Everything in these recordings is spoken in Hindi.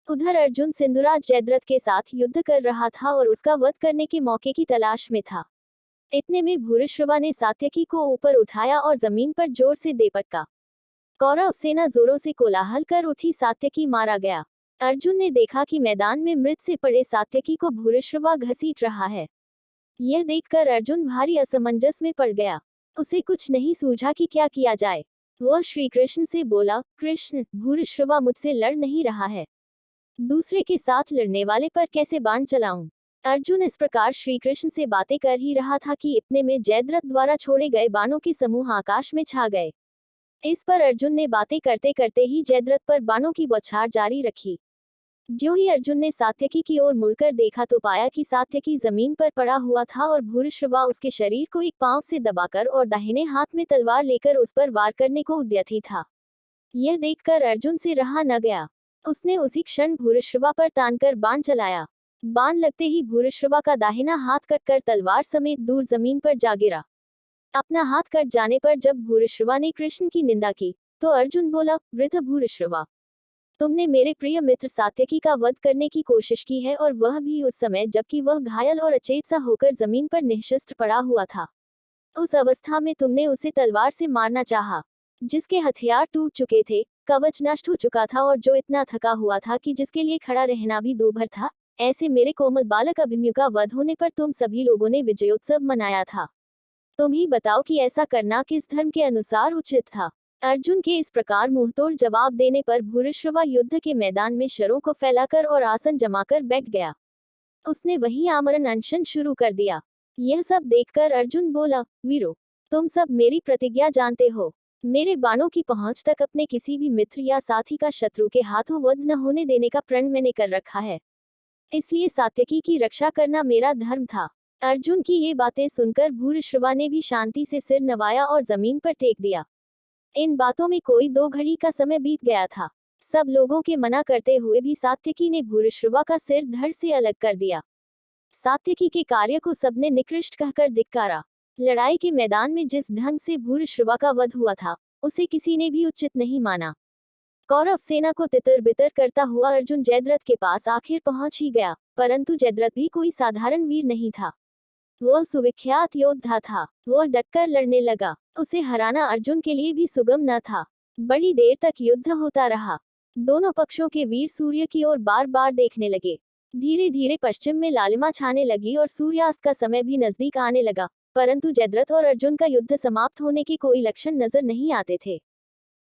उधर अर्जुन सिंधुराज जयद्रथ के साथ युद्ध कर रहा था और उसका वध करने के मौके की तलाश में था। इतने में भूरिश्रवा ने सात्यकी को ऊपर उठाया और जमीन पर जोर से दे पटका। कौरव सेना जोरों से कोलाहल कर उठी, सात्यकी मारा गया। अर्जुन ने देखा कि मैदान में मृत से पड़े सात्यकी को भूरिश्रवा घसीट रहा है। यह देखकर अर्जुन भारी असमंजस में पड़ गया। उसे कुछ नहीं सूझा कि क्या किया जाए। वह श्री कृष्ण से बोला, कृष्ण, भूरिश्रवा मुझसे लड़ नहीं रहा है, दूसरे के साथ लड़ने वाले पर कैसे बाण चलाऊं। अर्जुन इस प्रकार श्री कृष्ण से बातें कर ही रहा था कि इतने में जयद्रथ द्वारा छोड़े गए बाणों के समूह आकाश में छा गए। इस पर अर्जुन ने बातें करते करते ही जयद्रथ पर बाणों की बौछार जारी रखी। ज्यों ही अर्जुन ने सात्यकी की ओर मुड़कर देखा तो पाया कि सात्यकी जमीन पर पड़ा हुआ था और भूरिश्रवा उसके शरीर को एक पांव से दबाकर और दाहिने हाथ में तलवार लेकर उस पर वार करने को उद्यत था। यह देखकर अर्जुन से रहा न गया। उसने उसी क्षण भूरिश्रवा पर तानकर बाण चलाया। बाण लगते ही भूरिश्रवा का दाहिना हाथ कटकर तलवार समेत दूर जमीन पर जा गिरा। अपना हाथ कट जाने पर जब भूरिश्रवा ने कृष्ण की निंदा की तो अर्जुन बोला, वृद्ध भूरिश्रवा, तुमने मेरे प्रिय मित्र सात्यकी का वध करने की कोशिश की है, और वह भी उस समय जबकि वह घायल और अचेत सा होकर जमीन पर निःशस्त्र पड़ा हुआ था। उस अवस्था में तुमने उसे तलवार से मारना चाहा, जिसके हथियार टूट चुके थे, कवच नष्ट हो चुका था और जो इतना थका हुआ था कि जिसके लिए खड़ा रहना भी दूभर था। ऐसे मेरे कोमल बालक अभिमन्यु का वध होने पर तुम सभी लोगों ने विजयोत्सव मनाया था। तुम ही बताओ कि ऐसा करना किस धर्म के अनुसार उचित था। अर्जुन के इस प्रकार मुंहतोड़ जवाब देने पर भूरिश्रवा युद्ध के मैदान में शरों को फैलाकर और आसन जमाकर बैठ गया। उसने वहीं आमरण अनशन शुरू कर दिया। यह सब देखकर अर्जुन बोला, वीरो, तुम सब मेरी प्रतिज्ञा जानते हो। मेरे बाणों की पहुंच तक अपने किसी भी मित्र या साथी का शत्रु के हाथों वध न होने देने का प्रण मैंने कर रखा है। इसलिए सात्यकी की रक्षा करना मेरा धर्म था। अर्जुन की ये बातें सुनकर भूरिश्रवा ने भी शांति से सिर नवाया और जमीन पर टेक दिया। इन बातों में कोई 2 घड़ी का समय बीत गया था। सब लोगों के मना करते हुए भी सात्यकी ने भूरिश्रवा का सिर धड़ से अलग कर दिया। सात्यकी के कार्य को सबने निकृष्ट कहकर धिक्कारा। लड़ाई के मैदान में जिस ढंग से भूरिश्रवा का वध हुआ था, उसे किसी ने भी उचित नहीं माना। कौरव सेना को तितर बितर करता हुआ अर्जुन जयद्रथ के पास आखिर पहुंच ही गया, परंतु जयद्रथ भी कोई साधारण वीर नहीं था। वह सुविख्यात योद्धा था। वह डटकर लड़ने लगा। उसे हराना अर्जुन के लिए भी सुगम न था। बड़ी देर तक युद्ध होता रहा। दोनों पक्षों के वीर सूर्य की ओर बार बार देखने लगे। धीरे धीरे पश्चिम में लालिमा छाने लगी और सूर्यास्त का समय भी नजदीक आने लगा, परंतु जयद्रथ और अर्जुन का युद्ध समाप्त होने के कोई लक्षण नजर नहीं आते थे।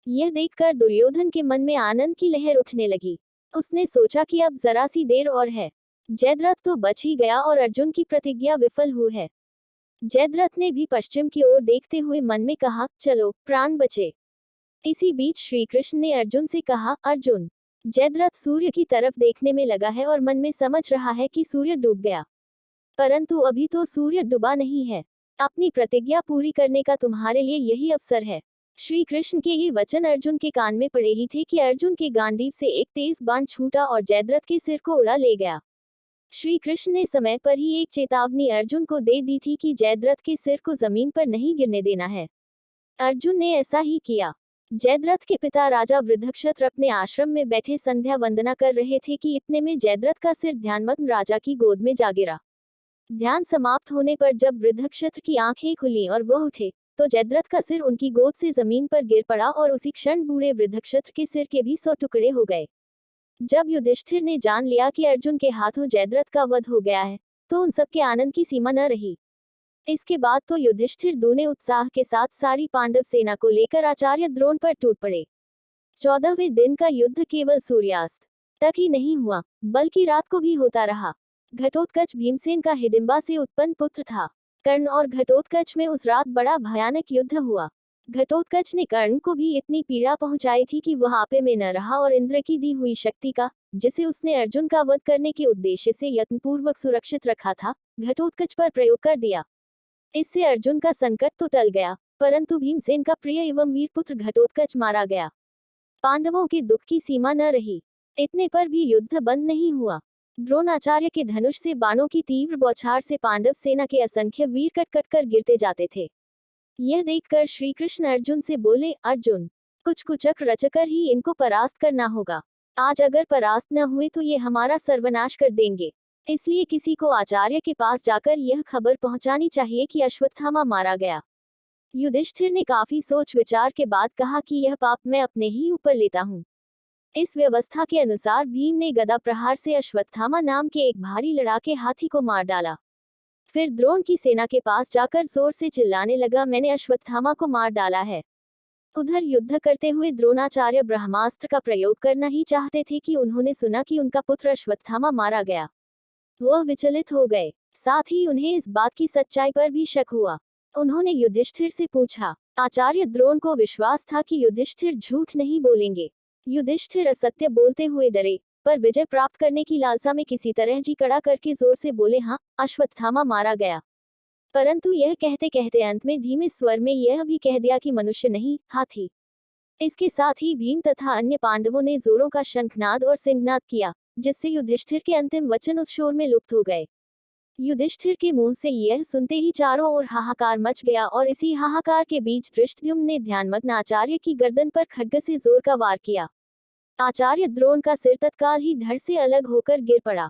यह देखकर दुर्योधन के मन में आनंद की लहर उठने लगी। उसने सोचा कि अब जरा सी देर और है, जयद्रथ तो बच ही गया और अर्जुन की प्रतिज्ञा विफल हुई है। जयद्रथ ने भी पश्चिम की ओर देखते हुए मन में कहा, चलो प्राण बचे। इसी बीच श्री कृष्ण ने अर्जुन से कहा, अर्जुन, जयद्रथ सूर्य की तरफ देखने में लगा है और मन में समझ रहा है कि सूर्य डूब गया, परंतु अभी तो सूर्य डूबा नहीं है। अपनी प्रतिज्ञा पूरी करने का तुम्हारे लिए यही अवसर है। श्री कृष्ण के ये वचन अर्जुन के कान में पड़े ही थे कि अर्जुन के गांडीव से एक तेज बाण छूटा और जयद्रथ के सिर को उड़ा ले गया। श्री कृष्ण ने समय पर ही एक चेतावनी अर्जुन को दे दी थी कि जयद्रथ के सिर को जमीन पर नहीं गिरने देना है। अर्जुन ने ऐसा ही किया। जयद्रथ के पिता राजा वृद्धक्षत्र अपने आश्रम में बैठे संध्या वंदना कर रहे थे कि इतने में जयद्रथ का सिर ध्यानमग्न राजा की गोद में जा गिरा। ध्यान समाप्त होने पर जब वृद्धक्षत्र की आंखें खुली और वह उठे, तो जयद्रथ का सिर उनकी गोद से जमीन पर गिर पड़ा और उसी क्षण बूढ़े वृद्धक्षत्र के सिर के भी 100 टुकड़े हो गए। जब युधिष्ठिर ने जान लिया कि अर्जुन के हाथों जयद्रथ का वध हो गया है, तो उन सबके आनंद की सीमा न रही। इसके बाद तो युधिष्ठिर दूने उत्साह के साथ सारी पांडव सेना को लेकर आचार्य द्रोण पर टूट पड़े। 14वें दिन का युद्ध केवल सूर्यास्त तक ही नहीं हुआ, बल्कि रात को भी होता रहा। घटोत्कच भीमसेन का हिडिंबा से उत्पन्न पुत्र था। कर्ण और घटोत्कच में उस रात बड़ा भयानक युद्ध हुआ। घटोत्कच ने कर्ण को भी इतनी पीड़ा पहुंचाई थी कि वह आपे में न रहा और इंद्र की दी हुई शक्ति का, जिसे उसने अर्जुन का वध करने के उद्देश्य से यत्नपूर्वक सुरक्षित रखा था, घटोत्कच पर प्रयोग कर दिया। इससे अर्जुन का संकट तो टल गया, परंतु भीमसेन का प्रिय एवं वीर पुत्र घटोत्कच मारा गया। पांडवों के दुख की सीमा न रही। इतने पर भी युद्ध बंद नहीं हुआ। द्रोणाचार्य के धनुष से बाणों की तीव्र बौछार से पांडव सेना के असंख्य वीर कट कट कर गिरते जाते थे। यह देखकर श्री कृष्ण अर्जुन से बोले, अर्जुन, कुछ कुचक्र रचकर ही इनको परास्त करना होगा। आज अगर परास्त न हुए तो ये हमारा सर्वनाश कर देंगे। इसलिए किसी को आचार्य के पास जाकर यह खबर पहुंचानी चाहिए कि अश्वत्थामा मारा गया। युधिष्ठिर ने काफी सोच विचार के बाद कहा कि यह पाप मैं अपने ही ऊपर लेता हूँ। इस व्यवस्था के अनुसार भीम ने गदा प्रहार से अश्वत्थामा नाम के एक भारी लड़ाके हाथी को मार डाला। फिर द्रोण की सेना के पास जाकर जोर से चिल्लाने लगा, मैंने अश्वत्थामा को मार डाला है। उधर युद्ध करते हुए द्रोणाचार्य ब्रह्मास्त्र का प्रयोग करना ही चाहते थे कि उन्होंने सुना कि उनका पुत्र अश्वत्थामा मारा गया। वह विचलित हो गए, साथ ही उन्हें इस बात की सच्चाई पर भी शक हुआ। उन्होंने युधिष्ठिर से पूछा। आचार्य द्रोण को विश्वास था कि युधिष्ठिर झूठ नहीं बोलेंगे। युधिष्ठिर असत्य बोलते हुए डरे, पर विजय प्राप्त करने की लालसा में किसी तरह जी कड़ा करके जोर से बोले, हाँ, अश्वत्थामा मारा गया। परंतु यह कहते कहते अंत में धीमे स्वर में यह भी कह दिया कि मनुष्य नहीं, हाथी। इसके साथ ही भीम तथा अन्य पांडवों ने जोरों का शंखनाद और सिंहनाद किया, जिससे युधिष्ठिर के अंतिम वचन उस शोर में लुप्त हो गए। युधिष्ठिर के मुंह से यह सुनते ही चारों ओर हाहाकार मच गया और इसी हाहाकार के बीच धृष्टद्युम्न ने ध्यानमग्न आचार्य की गर्दन पर खड्ग से जोर का वार किया। आचार्य द्रोण का सिर तत्काल ही धड़ से अलग होकर गिर पड़ा।